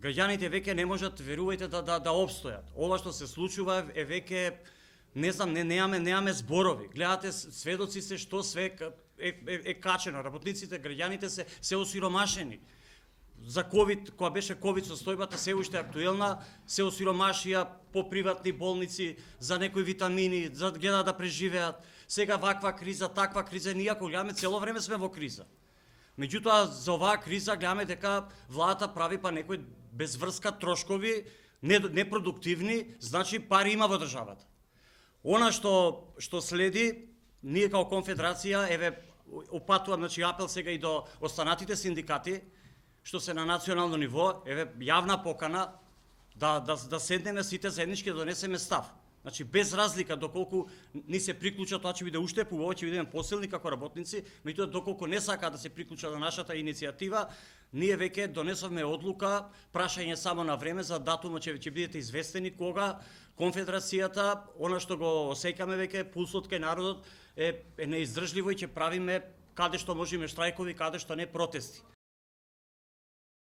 Граѓаните веќе не можат, верувајте, да обстојат. Ова што се случува е веќе, не знам, немаме зборови. Гледате, сведоци се што све е качено. Работниците, граѓаните се осиромашени. За ковид, кога беше ковид состојбата се уште актуелна, се осиромашија по приватни болници, за некои витамини, за гледаат да преживеат. Сега ваква криза, таква криза, ние ако гледаме цело време сме во криза. Меѓутоа, за оваа криза гледаме дека владата прави па некои безврска трошкови, непродуктивни, значи пари има во државата. Она што следи, ние као конфедерација, еве, опатувам, значи, апел сега и до останатите синдикати, што се на национално ниво, еве, јавна покана, да седнеме сите заеднички да донесеме став. Значи, без разлика доколку ни се приклучат, тоа ќе биде уште поубаво, ќе бидеме посилни како работници, меѓутоа доколку не сака да се приклучат на нашата иницијатива, ние веќе донесовме одлука, прашање само на време за датумот ќе бидете известени кога конфедерацијата, она што го осеќаме веќе, пулсот кај народот е неиздржливо и ќе правиме каде што можеме штрајкови, каде што не протести.